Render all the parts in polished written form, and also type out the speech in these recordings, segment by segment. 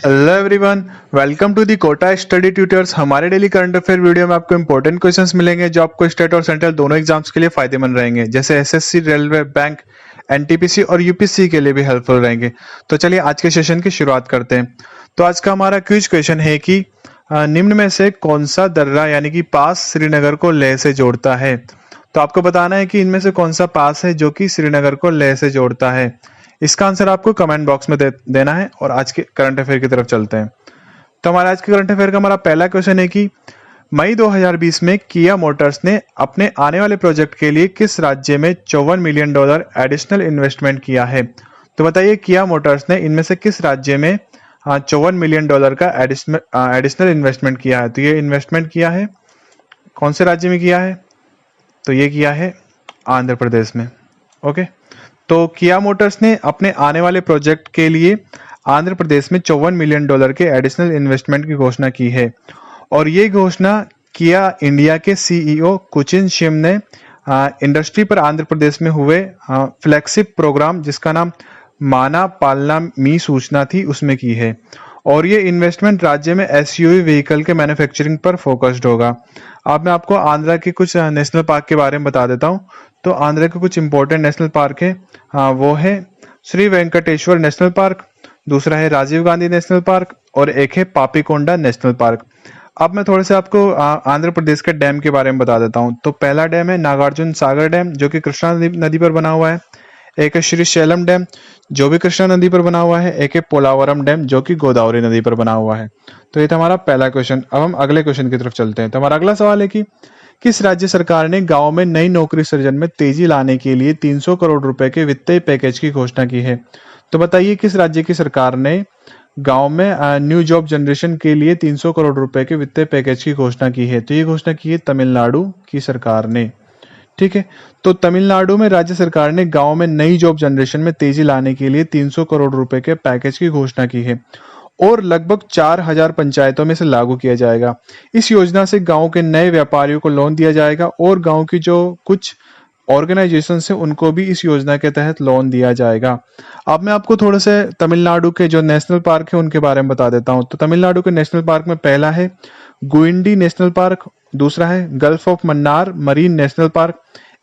Hello everyone, welcome to the Kota study tutors. हमारे daily current affair video में आपको important questions मिलेंगे जो आपको स्टेट और सेंट्रल दोनों एग्जाम्स के लिए फायदेमंद रहेंगे, जैसे एसएससी, रेलवे, बैंक, एनटीपीसी और यूपीएससी के लिए भी हेल्पफुल रहेंगे। तो चलिए आज के सेशन की शुरुआत करते हैं। तो आज का हमारा क्विज क्वेश्चन है कि निम्न में से कौन सा दर्रा यानी कि पास श्रीनगर को लेह से जोड़ता है। तो आपको बताना है कि इनमें से कौन सा पास है जो कि श्रीनगर को लेह से जोड़ता है। इसका आंसर आपको कमेंट बॉक्स में देना है। और आज के करंट अफेयर की तरफ चलते हैं। तो हमारा आज के करंट अफेयर का हमारा पहला क्वेश्चन है कि मई 2020 में किया मोटर्स ने अपने आने वाले प्रोजेक्ट के लिए किस राज्य में $54 मिलियन एडिशनल इन्वेस्टमेंट किया है। तो बताइए किया मोटर्स ने इनमें से किस राज्य में $54 मिलियन का एडिशनल इन्वेस्टमेंट किया है। तो ये इन्वेस्टमेंट किया है कौन से राज्य में किया है, तो ये किया है आंध्र प्रदेश में। ओके, तो किया मोटर्स ने अपने आने वाले प्रोजेक्ट के लिए आंध्र प्रदेश में $54 मिलियन के एडिशनल इन्वेस्टमेंट की घोषणा की है। और ये घोषणा किया इंडिया के सीईओ कुचिन शिम ने इंडस्ट्री पर आंध्र प्रदेश में हुए फ्लैगशिप प्रोग्राम जिसका नाम माना पालना मी सूचना थी उसमें की है। और ये इन्वेस्टमेंट राज्य में एसयूवी व्हीकल के मैन्युफैक्चरिंग पर फोकस्ड होगा। अब मैं आपको आंध्रा के कुछ नेशनल पार्क के बारे में बता देता हूँ। तो आंध्रा के कुछ इंपॉर्टेंट नेशनल पार्क है, वो है श्री वेंकटेश्वर नेशनल पार्क, दूसरा है राजीव गांधी नेशनल पार्क और एक है पापीकोंडा नेशनल पार्क। अब मैं थोड़े से आपको आंध्र प्रदेश के डैम के बारे में बता देता हूँ। तो पहला डैम है नागार्जुन सागर डैम जो कि कृष्णा नदी पर बना हुआ है। एक है श्री शैलम डैम जो भी कृष्णा नदी पर बना हुआ है। एक है पोलावरम डैम जो कि गोदावरी नदी पर बना हुआ है। तो ये था हमारा पहला क्वेश्चन। अब हम अगले क्वेश्चन की तरफ चलते हैं। तो हमारा अगला सवाल है कि किस राज्य सरकार ने गांव में नई नौकरी सृजन में तेजी लाने के लिए 300 करोड़ रुपए के वित्तीय पैकेज की घोषणा की है। तो बताइए किस राज्य की सरकार ने गांव में न्यू जॉब जनरेशन के लिए 300 करोड़ रुपए के वित्तीय पैकेज की घोषणा की है। तो ये घोषणा की है तमिलनाडु की सरकार ने। ठीक है, तो तमिलनाडु में राज्य सरकार ने गांव में नई जॉब जनरेशन में तेजी लाने के लिए 300 करोड़ रुपए के पैकेज की घोषणा की है और लगभग 4000 पंचायतों में से लागू किया जाएगा। इस योजना से गांव के नए व्यापारियों को लोन दिया जाएगा और गांव की जो कुछ ऑर्गेनाइजेशन है उनको भी इस योजना के तहत लोन दिया जाएगा। अब मैं आपको थोड़े से तमिलनाडु के जो नेशनल पार्क है उनके बारे में बता देता हूँ। तो तमिलनाडु के नेशनल पार्क में पहला है गुइंडी नेशनल पार्क, दूसरा है gulf of Mannar marine national park,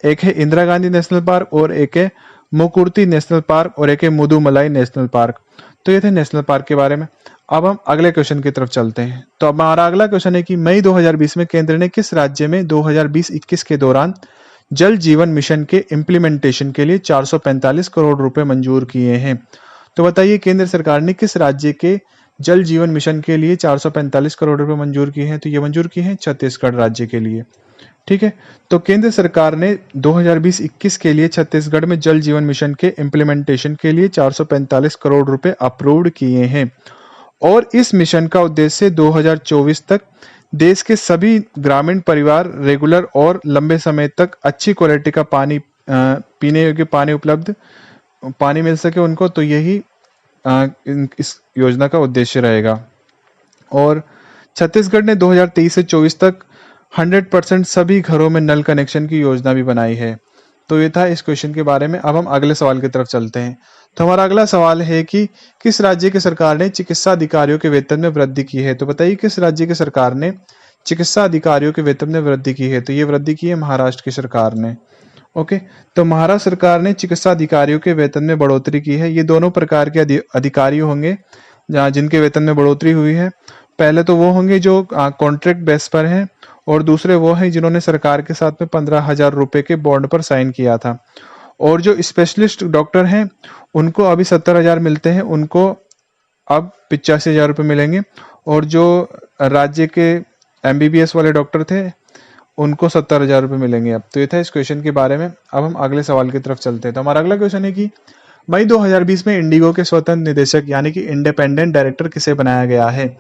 एक है इंदिरा गांधी नेशनल पार्क और एक है मुकुर्ती नेशनल पार्क और एक है मुदुमलाई नेशनल पार्क। तो ये थे नेशनल पार्क के बारे में। अब हम अगले क्वेश्चन की तरफ चलते हैं। तो अब हमारा अगला क्वेश्चन है कि मई 2020 में केंद्र ने किस राज्य में 2020-21 के दौरान जल जीवन मिशन के इम्प्लीमेंटेशन के लिए 445 करोड़ रुपए मंजूर किए हैं। तो बताइए केंद्र सरकार ने किस राज्य के जल जीवन मिशन के लिए 445 करोड़ रुपए मंजूर किए हैं। तो ये मंजूर किए हैं छत्तीसगढ़ राज्य के लिए। ठीक है, तो केंद्र सरकार ने 2020-21 के लिए छत्तीसगढ़ में जल जीवन मिशन के इम्प्लीमेंटेशन के लिए 445 करोड़ रुपए अप्रूव्ड किए हैं। और इस मिशन का उद्देश्य 2024 तक देश के सभी ग्रामीण परिवार रेगुलर और लंबे समय तक अच्छी क्वालिटी का पानी पीने योग्य पानी मिल सके उनको। तो यही इस योजना का उद्देश्य रहेगा। और छत्तीसगढ़ ने 2023 से 24 तक 100% सभी घरों में नल कनेक्शन की योजना भी बनाई है। तो ये था इस क्वेश्चन के बारे में। अब हम अगले सवाल की तरफ चलते हैं। तो हमारा अगला सवाल है कि किस राज्य की सरकार ने चिकित्सा अधिकारियों के वेतन में वृद्धि की है। तो बताइए किस राज्य की सरकार ने चिकित्सा अधिकारियों के वेतन में वृद्धि की है। तो ये वृद्धि की है महाराष्ट्र की सरकार ने। ओके, तो महाराष्ट्र सरकार ने चिकित्सा अधिकारियों के वेतन में बढ़ोतरी की है। ये दोनों प्रकार के अधिकारी होंगे जिनके वेतन में बढ़ोतरी हुई है। पहले तो वो होंगे जो कॉन्ट्रैक्ट बेस पर हैं और दूसरे वो हैं जिन्होंने सरकार के साथ में 15,000 रुपए के बॉन्ड पर साइन किया था। और जो स्पेशलिस्ट डॉक्टर हैं उनको अभी 70,000 मिलते हैं, उनको अब 85,000 रुपये मिलेंगे। और जो राज्य के MBBS वाले डॉक्टर थे उनको 70,000 रुपये मिलेंगे अब। तो ये था इस क्वेश्चन के बारे में। अब हम अगले सवाल की तरफ चलते हैं। तो हमारा अगला क्वेश्चन है कि मई 2020 में इंडिगो के स्वतंत्र निदेशक यानी कि इंडिपेंडेंट डायरेक्टर किसे बनाया गया है।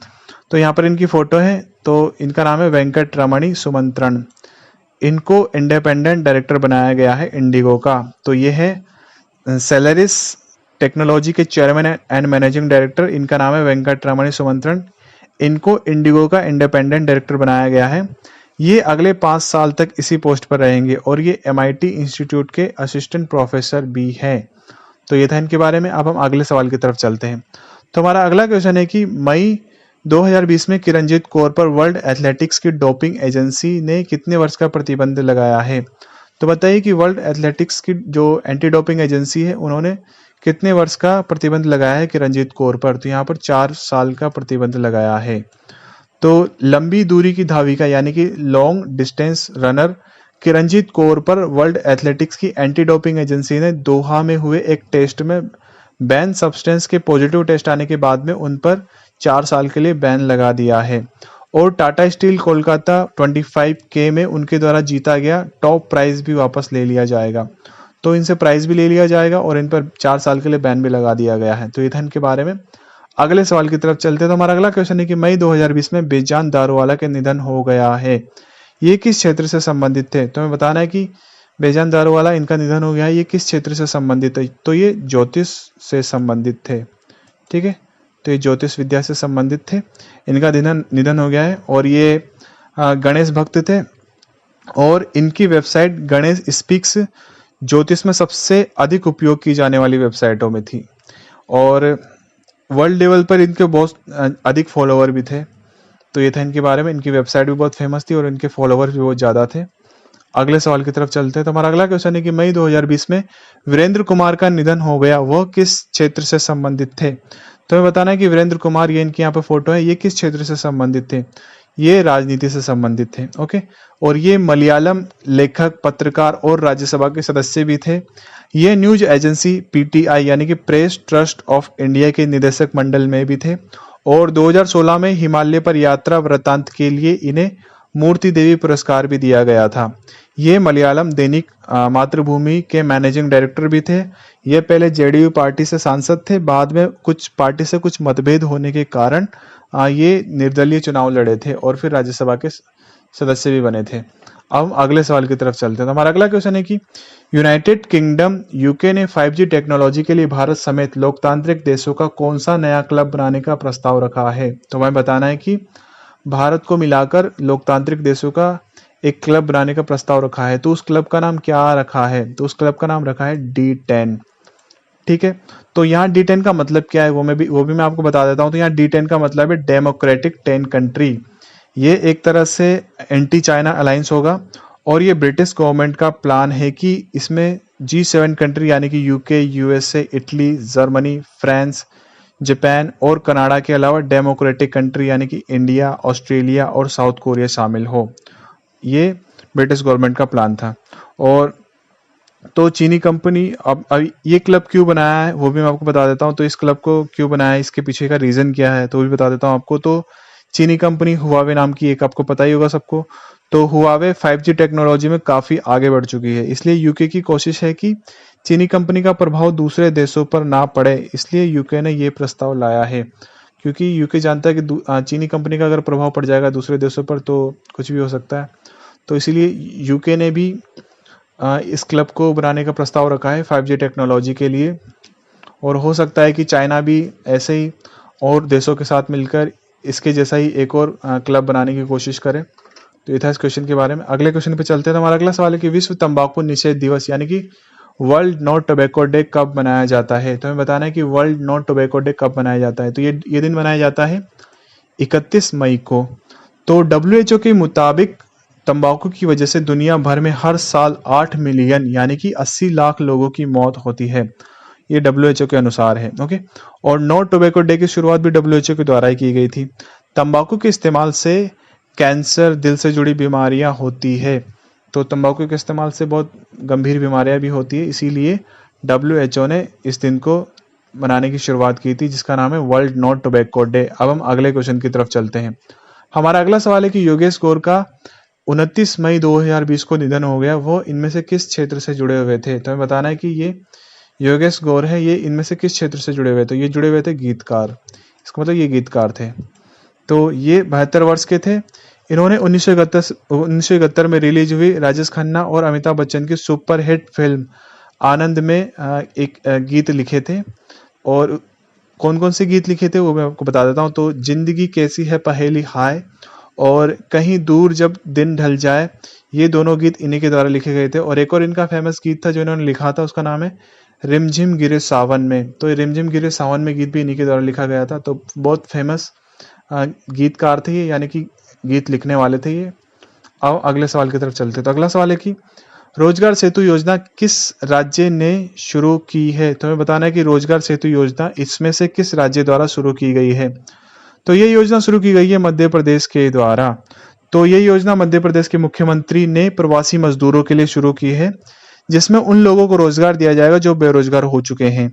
तो यहाँ पर इनकी फोटो है। तो इनका नाम है वेंकट रमणी सुमंत्रन। इनको इंडिपेंडेंट डायरेक्टर बनाया गया है इंडिगो का। तो ये है सेलेरिस टेक्नोलॉजी के चेयरमैन एंड मैनेजिंग डायरेक्टर। इनका नाम है वेंकट रमणी सुमंत्रन। इनको इंडिगो का इंडिपेंडेंट डायरेक्टर बनाया गया है। ये अगले 5 साल तक इसी पोस्ट पर रहेंगे और ये MIT इंस्टीट्यूट के असिस्टेंट प्रोफेसर भी है। तो ये था इनके बारे में। अब हम अगले सवाल की तरफ चलते हैं। तो हमारा अगला क्वेश्चन है कि मई 2020 में किरणजीत कौर पर वर्ल्ड एथलेटिक्स की डोपिंग एजेंसी ने कितने वर्ष का प्रतिबंध लगाया है। तो बताइए कि वर्ल्ड एथलेटिक्स की जो एंटी डोपिंग एजेंसी है उन्होंने कितने वर्ष का प्रतिबंध लगाया है किरणजीत कौर पर। तो यहाँ पर 4 साल का प्रतिबंध लगाया है। तो लंबी दूरी की धाविका यानी कि long distance runner Kiranjeet Kaur पर वर्ल्ड एथलेटिक्स की एंटी डोपिंग एजेंसी ने दोहा में हुए एक टेस्ट में बैन सब्सटेंस के पॉजिटिव टेस्ट आने के बाद में उन पर 4 साल के लिए बैन लगा दिया है। और टाटा स्टील कोलकाता 25K में उनके द्वारा जीता गया टॉप प्राइज भी वापस ले लिया जाएगा। तो इनसे प्राइज भी ले लिया जाएगा और इन पर 4 साल के लिए बैन भी लगा दिया गया है। तो ये था इनके बारे में। अगले सवाल की तरफ चलते हैं। तो हमारा अगला क्वेश्चन है कि मई 2020 में बेजान दारूवाला के निधन हो गया है, ये किस क्षेत्र से संबंधित थे। तो हमें बताना है कि बेजान दारूवाला इनका निधन हो गया है, ये किस क्षेत्र से संबंधित है। तो ये ज्योतिष से संबंधित थे, ठीक है। तो ये ज्योतिष विद्या से संबंधित थे, इनका निधन हो गया है। और ये गणेश भक्त थे और इनकी वेबसाइट गणेश स्पीक्स ज्योतिष में सबसे अधिक उपयोग की जाने वाली वेबसाइटों में थी। और वर्ल्ड लेवल पर इनके बहुत अधिक फॉलोवर भी थे। तो ये था इनके बारे में। इनकी वेबसाइट भी बहुत फेमस थी और इनके फॉलोवर भी बहुत ज़्यादा थे। अगले सवाल की तरफ चलते हैं। तो हमारा अगला क्वेश्चन है कि मई 2020 में वीरेंद्र कुमार का निधन हो गया, वह किस क्षेत्र से संबंधित थे। तो हमें बताना है कि वीरेंद्र कुमार, ये इनकी यहाँ पे फोटो है, ये किस क्षेत्र से संबंधित थे। ये राजनीति से संबंधित थे, ओके। और ये मलयालम लेखक, पत्रकार और राज्यसभा के सदस्य भी थे। ये न्यूज एजेंसी PTI यानी कि प्रेस ट्रस्ट ऑफ इंडिया के निदेशक मंडल में भी थे। और 2016 में हिमालय पर यात्रा वृत्तांत के लिए इन्हें मूर्ति देवी पुरस्कार भी दिया गया था। ये मलयालम दैनिक मातृभूमि के मैनेजिंग डायरेक्टर भी थे। ये पहले JDU पार्टी से सांसद थे, बाद में कुछ पार्टी से कुछ मतभेद होने के कारण ये निर्दलीय चुनाव लड़े थे और फिर राज्यसभा के सदस्य भी बने थे। अब हम अगले सवाल की तरफ चलते हैं। तो हमारा अगला क्वेश्चन है कि यूनाइटेड किंगडम UK ने 5G टेक्नोलॉजी के लिए भारत समेत लोकतांत्रिक देशों का कौन सा नया क्लब बनाने का प्रस्ताव रखा है। तो हमें बताना है कि भारत को मिलाकर लोकतांत्रिक देशों का एक क्लब बनाने का प्रस्ताव रखा है। तो उस क्लब का नाम क्या रखा है। तो उस क्लब का नाम रखा है D10, ठीक है। तो यहाँ D10 का मतलब क्या है वो भी मैं आपको बता देता हूँ। तो यहाँ D10 का मतलब है डेमोक्रेटिक 10 कंट्री। ये एक तरह से एंटी चाइना अलायंस होगा और ये ब्रिटिश गवर्नमेंट का प्लान है कि इसमें G7 कंट्री यानी कि UK, USA, Italy, Germany, France, Japan और कनाडा के अलावा डेमोक्रेटिक कंट्री यानी कि इंडिया, ऑस्ट्रेलिया और साउथ कोरिया शामिल हो। ये ब्रिटिश गवर्नमेंट का प्लान था। और तो चीनी कंपनी अब ये क्लब क्यों बनाया है वो भी मैं आपको बता देता हूँ। तो इस क्लब को क्यों बनाया है, इसके पीछे का रीजन क्या है तो भी बता देता हूँ आपको। तो चीनी कंपनी हुआवे नाम की, एक आपको पता ही होगा सबको। तो हुआवे 5G टेक्नोलॉजी में काफी आगे बढ़ चुकी है, इसलिए UK की कोशिश है कि चीनी कंपनी का प्रभाव दूसरे देशों पर ना पड़े, इसलिए UK ने ये प्रस्ताव लाया है। क्योंकि UK जानता है कि चीनी कंपनी का अगर प्रभाव पड़ जाएगा दूसरे देशों पर तो कुछ भी हो सकता है। तो इसीलिए UK ने भी इस क्लब को बनाने का प्रस्ताव रखा है 5G टेक्नोलॉजी के लिए। और हो सकता है कि चाइना भी ऐसे ही और देशों के साथ मिलकर इसके जैसा ही एक और क्लब बनाने की कोशिश करे। तो ये था इस क्वेश्चन के बारे में। अगले क्वेश्चन पे चलते हैं। तो हमारा अगला सवाल है कि विश्व तंबाकू निषेध दिवस यानी कि वर्ल्ड नो टोबैको डे कब मनाया जाता है। तो हमें बताना है कि वर्ल्ड नो टोबैको डे कब मनाया जाता है। तो ये दिन मनाया जाता है 31 मई को। तो WHO के मुताबिक तंबाकू की वजह से दुनिया भर में हर साल 8 मिलियन यानी कि 80 लाख लोगों की मौत होती है, ये WHO के अनुसार है, ओके। और नो टोबैको डे की शुरुआत भी WHO के द्वारा ही की गई थी। तंबाकू के इस्तेमाल से कैंसर, दिल से जुड़ी बीमारियां होती है। तो तंबाकू के इस्तेमाल से बहुत गंभीर बीमारियां भी होती है, इसीलिए WHO ने इस दिन को मनाने की शुरुआत की थी, जिसका नाम है वर्ल्ड नो टोबैको डे। अब हम अगले क्वेश्चन की तरफ चलते हैं। हमारा अगला सवाल है कि योगेश गौर का 29 मई 2020 को निधन हो गया, वो इनमें से किस क्षेत्र से जुड़े हुए थे। तो हमें बताना है कि ये योगेश गौर है, ये इनमें से किस क्षेत्र से जुड़े हुए थे। ये जुड़े हुए थे गीतकार, इसका मतलब ये गीतकार थे। तो ये 72 वर्ष के थे। इन्होंने 1971 में रिलीज हुई राजेश खन्ना और अमिताभ बच्चन की सुपरहिट फिल्म आनंद में एक गीत लिखे थे। और कौन कौन से गीत लिखे थे वो मैं आपको बता देता हूँ। तो जिंदगी कैसी है पहेली हाय और कहीं दूर जब दिन ढल जाए, ये दोनों गीत इन्हीं के द्वारा लिखे गए थे। और एक और इनका फेमस गीत था जो इन्होंने लिखा था, उसका नाम है रिमझिम गिरे सावन में। तो ये रिमझिम गिरे सावन में गीत भी इन्हीं के द्वारा लिखा गया था। तो बहुत फेमस गीतकार थे ये, यानी कि गीत लिखने वाले थे ये। आओ अगले सवाल की तरफ चलते। तो अगला सवाल है कि रोजगार सेतु योजना किस राज्य ने शुरू की है। तो हमें बताना है कि रोजगार सेतु योजना इसमें से किस राज्य द्वारा शुरू की गई है। तो ये योजना शुरू की गई है मध्य प्रदेश के द्वारा। तो ये योजना मध्य प्रदेश के मुख्यमंत्री ने प्रवासी मजदूरों के लिए शुरू की है, जिसमें उन लोगों को रोजगार दिया जाएगा जो बेरोजगार हो चुके हैं।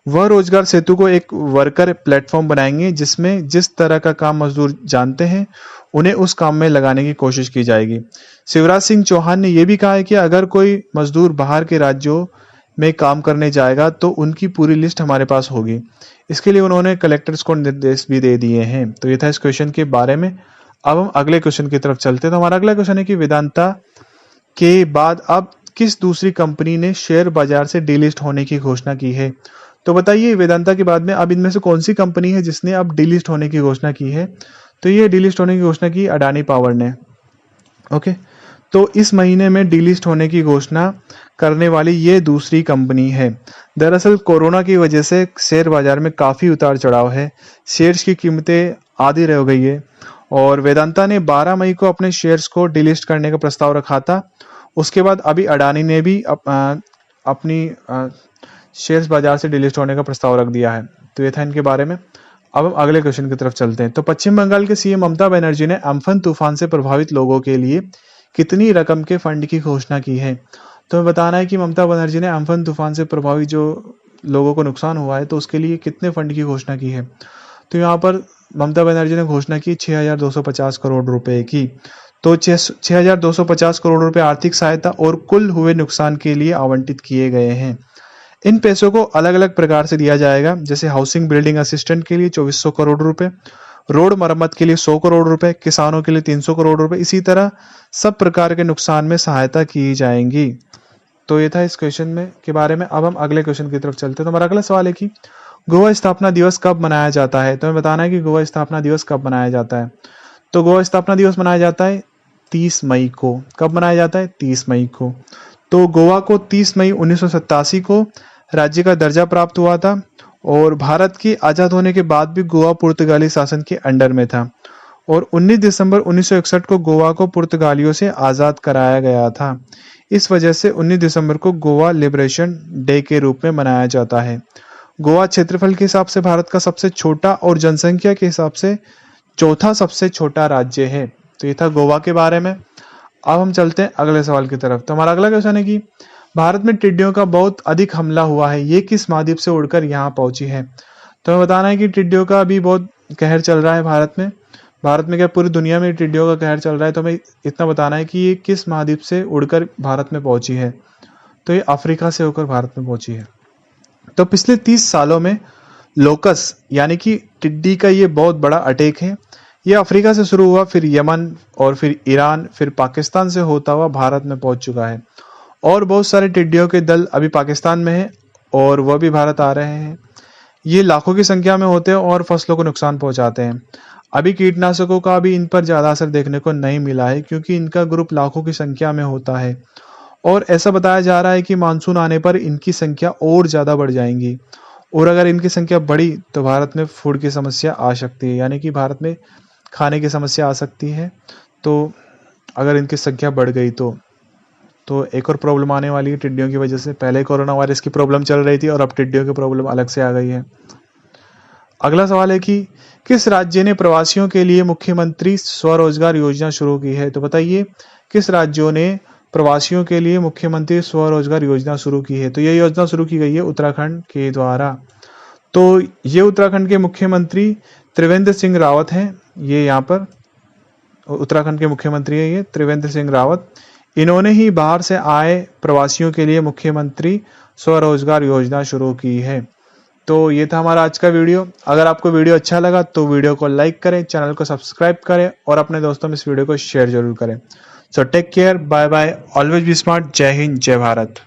वह रोजगार सेतु को एक वर्कर प्लेटफॉर्म बनाएंगे, जिसमें जिस तरह का काम मजदूर जानते हैं उन्हें उस काम में लगाने की कोशिश की जाएगी। शिवराज सिंह चौहान ने यह भी कहा है कि अगर कोई मजदूर बाहर के राज्यों में काम करने जाएगा तो उनकी पूरी लिस्ट हमारे पास होगी। इसके लिए उन्होंने कलेक्टर्स को निर्देश भी दे दिए हैं। तो ये था इस क्वेश्चन के बारे में। अब हम अगले क्वेश्चन की तरफ चलते हैं। तो हमारा अगला क्वेश्चन है कि वेदांता के बाद अब किस दूसरी कंपनी ने शेयर बाजार से डीलिस्ट होने की घोषणा की है। तो बताइए वेदांता के बाद में अब इनमें से कौन सी कंपनी है जिसने अब डीलिस्ट होने की घोषणा की है। तो ये डीलिस्ट होने की घोषणा की अडानी पावर ने। ओके, तो इस महीने में डीलिस्ट होने की घोषणा करने वाली ये दूसरी कंपनी है। दरअसल कोरोना की वजह से शेयर बाजार में काफ़ी उतार चढ़ाव है, शेयर्स की कीमतें आधी रह गई है और वेदांता ने 12 मई को अपने शेयर्स को डीलिस्ट करने का प्रस्ताव रखा था। उसके बाद अभी अडानी ने भी अपनी शेयर्स बाजार से डीलिस्ट होने का प्रस्ताव रख दिया है। तो ये था इनके बारे में। अब हम अगले क्वेश्चन की तरफ चलते हैं। तो पश्चिम बंगाल के सीएम ममता बनर्जी ने अम्फन तूफान से प्रभावित लोगों के लिए कितनी रकम के फंड की घोषणा की है। तो हमें बताना है कि ममता बनर्जी ने अम्फन तूफान से प्रभावित जो लोगों को नुकसान हुआ है तो उसके लिए कितने फंड की घोषणा की है। तो यहाँ पर ममता बनर्जी ने घोषणा की 6,250 करोड़ रुपए की। तो 6,250 करोड़ रुपए आर्थिक सहायता और कुल हुए नुकसान के लिए आवंटित किए गए हैं। इन पैसों को अलग अलग प्रकार से दिया जाएगा, जैसे हाउसिंग बिल्डिंग असिस्टेंट के लिए 2400 करोड़ रुपए, रोड मरम्मत के लिए 100 करोड़ रुपए, किसानों के लिए 300 करोड़ रुपए। इसी तरह सब प्रकार के नुकसान में सहायता की जाएंगी। तो ये था इस क्वेश्चन में के बारे में। अब हम अगले क्वेश्चन की तरफ चलते हैं। तो हमारा अगला सवाल है कि गोवा स्थापना दिवस कब मनाया जाता है। तो हमें बताना है कि गोवा स्थापना दिवस कब मनाया जाता है। तो गोवा स्थापना दिवस मनाया जाता है 30 मई को। कब मनाया जाता है? 30 मई को। तो गोवा को 30 मई 1987 को राज्य का दर्जा प्राप्त हुआ था और भारत की आज़ाद होने के बाद भी गोवा पुर्तगाली शासन के अंडर में था और 19 दिसंबर 1961 को गोवा को पुर्तगालियों से आज़ाद कराया गया था। इस वजह से 19 दिसंबर को गोवा लिबरेशन डे के रूप में मनाया जाता है। गोवा क्षेत्रफल के हिसाब से भारत का सबसे छोटा और जनसंख्या के हिसाब से चौथा सबसे छोटा राज्य है। तो ये था गोवा के बारे में। अब हम चलते हैं अगले सवाल की तरफ। तो हमारा अगला क्वेश्चन है कि भारत में टिड्डियों का बहुत अधिक हमला हुआ है, ये किस महाद्वीप से उड़कर यहाँ पहुंची है। तो हमें बताना है कि टिड्डियों का अभी बहुत कहर चल रहा है भारत में क्या पूरी दुनिया में टिड्डियों का कहर चल रहा है। तो हमें इतना बताना है कि ये किस महाद्वीप से उड़कर भारत में पहुंची है। तो ये अफ्रीका से होकर भारत में पहुंची है। तो पिछले 30 सालों में लोकस यानी कि टिड्डी का ये बहुत बड़ा अटैक है। ये अफ्रीका से शुरू हुआ, फिर यमन और फिर ईरान, फिर पाकिस्तान से होता हुआ भारत में पहुंच चुका है और बहुत सारे टिड्डियों के दल अभी पाकिस्तान में है और वह भी भारत आ रहे हैं। ये लाखों की संख्या में होते हैं और फसलों को नुकसान पहुंचाते हैं। अभी कीटनाशकों का भी इन पर ज़्यादा असर देखने को नहीं मिला है क्योंकि इनका ग्रुप लाखों की संख्या में होता है और ऐसा बताया जा रहा है कि मानसून आने पर इनकी संख्या और ज़्यादा बढ़ जाएंगी और अगर इनकी संख्या बढ़ी तो भारत में फूड की समस्या आ सकती है, यानी कि भारत में खाने की समस्या आ सकती है। तो अगर इनकी संख्या बढ़ गई तो एक और प्रॉब्लम आने वाली है टिड्डियों की वजह से। पहले कोरोना वायरस की प्रॉब्लम चल रही थी और अब टिड्डियों की प्रॉब्लम अलग से आ गई है। अगला सवाल है कि किस राज्य ने प्रवासियों के लिए मुख्यमंत्री स्वरोजगार योजना शुरू की है। तो बताइए किस राज्यों ने प्रवासियों के लिए मुख्यमंत्री स्वरोजगार योजना शुरू की है। तो यह योजना शुरू की गई है उत्तराखंड के द्वारा। तो ये उत्तराखंड के मुख्यमंत्री त्रिवेंद्र सिंह रावत हैं। ये यहाँ पर उत्तराखंड के मुख्यमंत्री है ये त्रिवेंद्र सिंह रावत। इन्होंने ही बाहर से आए प्रवासियों के लिए मुख्यमंत्री स्वरोजगार योजना शुरू की है। तो ये था हमारा आज का वीडियो। अगर आपको वीडियो अच्छा लगा तो वीडियो को लाइक करें, चैनल को सब्सक्राइब करें और अपने दोस्तों में इस वीडियो को शेयर जरूर करें। So take care, bye bye, always be smart. जय हिंद, जय भारत।